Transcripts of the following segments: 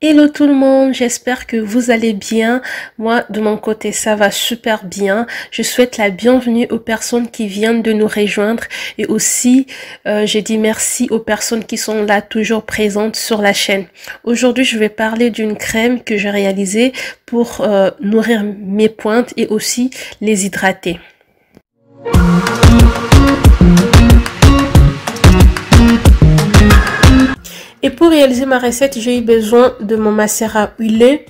Hello tout le monde, j'espère que vous allez bien. Moi, de mon côté, ça va super bien. Je souhaite la bienvenue aux personnes qui viennent de nous rejoindre et aussi, j'ai dit merci aux personnes qui sont là toujours présentes sur la chaîne. Aujourd'hui, je vais parler d'une crème que j'ai réalisée pour nourrir mes pointes et aussi les hydrater. Et pour réaliser ma recette, j'ai eu besoin de mon macérat huilé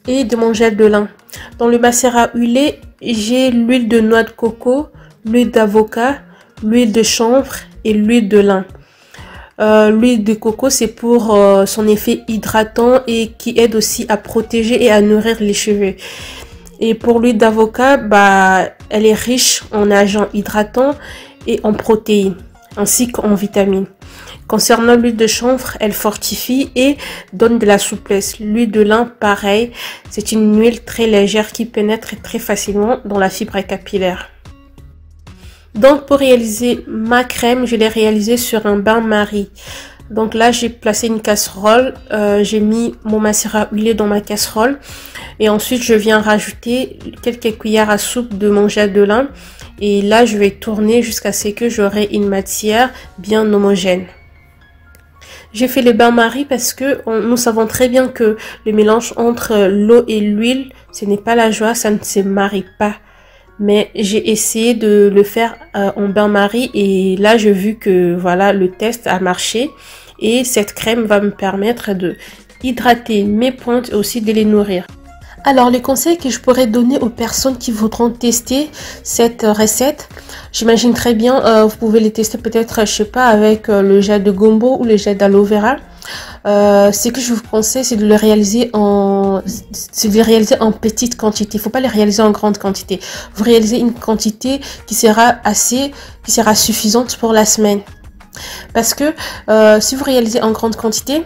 et de mon gel de lin. Dans le macérat huilé, j'ai l'huile de noix de coco, l'huile d'avocat, l'huile de chanvre et l'huile de lin. L'huile de coco, c'est pour son effet hydratant et qui aide aussi à protéger et à nourrir les cheveux. Et pour l'huile d'avocat, elle est riche en agents hydratants et en protéines, ainsi qu'en vitamines. Concernant l'huile de chanvre, elle fortifie et donne de la souplesse. L'huile de lin, pareil, c'est une huile très légère qui pénètre très facilement dans la fibre capillaire. Donc pour réaliser ma crème, je l'ai réalisée sur un bain-marie. Donc là, j'ai placé une casserole, j'ai mis mon macérat huilé dans ma casserole et ensuite je viens rajouter quelques cuillères à soupe de mon gel de lin et là je vais tourner jusqu'à ce que j'aurai une matière bien homogène. J'ai fait le bain-marie parce que nous savons très bien que le mélange entre l'eau et l'huile, ce n'est pas la joie, ça ne se marie pas. Mais j'ai essayé de le faire en bain-marie et là j'ai vu que voilà, le test a marché et cette crème va me permettre de hydrater mes pointes et aussi de les nourrir. Alors les conseils que je pourrais donner aux personnes qui voudront tester cette recette, j'imagine très bien, vous pouvez les tester peut-être, je sais pas, avec le gel de gombo ou le gel d'aloe vera. Ce que je vous conseille, c'est de le réaliser en petite quantité. Il faut pas les réaliser en grande quantité. Vous réalisez une quantité qui sera suffisante pour la semaine. Parce que si vous réalisez en grande quantité,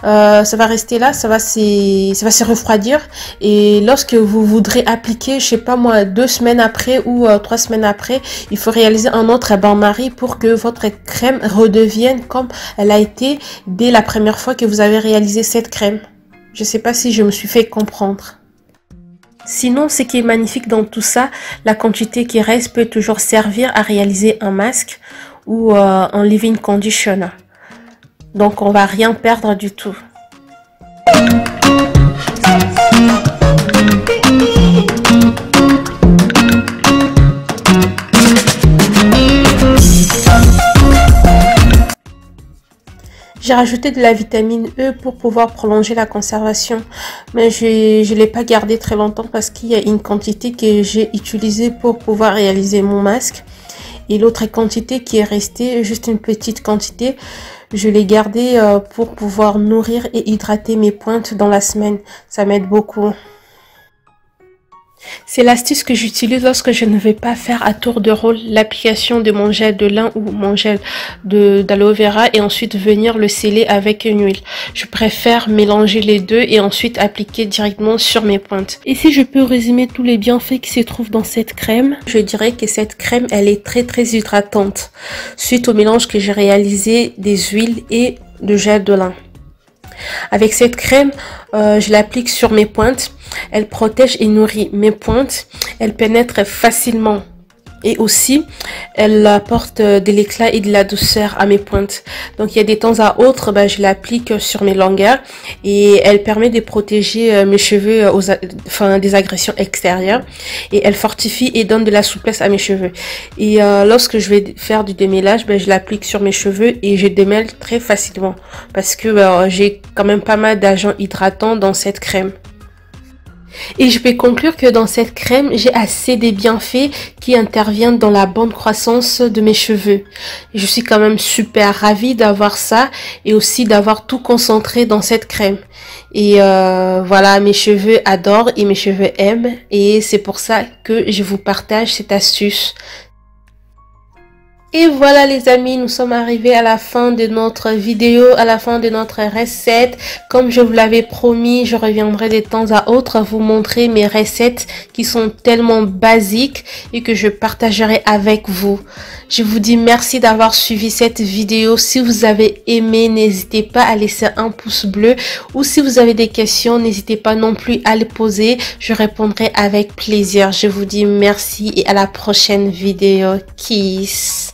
ça va rester là, ça va se refroidir et lorsque vous voudrez appliquer, je sais pas moi, 2 semaines après ou 3 semaines après, il faut réaliser un autre bain-marie pour que votre crème redevienne comme elle a été dès la première fois que vous avez réalisé cette crème. Je sais pas si je me suis fait comprendre. Sinon, ce qui est magnifique dans tout ça, la quantité qui reste peut toujours servir à réaliser un masque ou un leave-in conditioner. Donc on va rien perdre du tout. J'ai rajouté de la vitamine E pour pouvoir prolonger la conservation. Mais je l'ai pas gardé très longtemps parce qu'il y a une quantité que j'ai utilisée pour pouvoir réaliser mon masque. Et l'autre quantité qui est restée, juste une petite quantité, je l'ai gardée pour pouvoir nourrir et hydrater mes pointes dans la semaine. Ça m'aide beaucoup. C'est l'astuce que j'utilise lorsque je ne vais pas faire à tour de rôle l'application de mon gel de lin ou mon gel d'aloe vera et ensuite venir le sceller avec une huile. Je préfère mélanger les deux et ensuite appliquer directement sur mes pointes. Et si je peux résumer tous les bienfaits qui se trouvent dans cette crème, je dirais que cette crème, elle est très hydratante suite au mélange que j'ai réalisé des huiles et de gel de lin. Avec cette crème, je l'applique sur mes pointes. Elle protège et nourrit mes pointes. Elle pénètre facilement. Et aussi, elle apporte de l'éclat et de la douceur à mes pointes. Donc, il y a des temps à autres, je l'applique sur mes longueurs. Et elle permet de protéger mes cheveux des agressions extérieures. Et elle fortifie et donne de la souplesse à mes cheveux. Et lorsque je vais faire du démêlage, je l'applique sur mes cheveux et je démêle très facilement. Parce que j'ai quand même pas mal d'agents hydratants dans cette crème. Et je peux conclure que dans cette crème, j'ai assez des bienfaits qui interviennent dans la bonne croissance de mes cheveux. Je suis quand même super ravie d'avoir ça et aussi d'avoir tout concentré dans cette crème. Et voilà, mes cheveux adorent et mes cheveux aiment et c'est pour ça que je vous partage cette astuce. Et voilà les amis, nous sommes arrivés à la fin de notre vidéo, à la fin de notre recette. Comme je vous l'avais promis, je reviendrai de temps à autre vous montrer mes recettes qui sont tellement basiques et que je partagerai avec vous. Je vous dis merci d'avoir suivi cette vidéo. Si vous avez aimé, n'hésitez pas à laisser un pouce bleu, ou si vous avez des questions, n'hésitez pas non plus à les poser. Je répondrai avec plaisir. Je vous dis merci et à la prochaine vidéo. Kiss.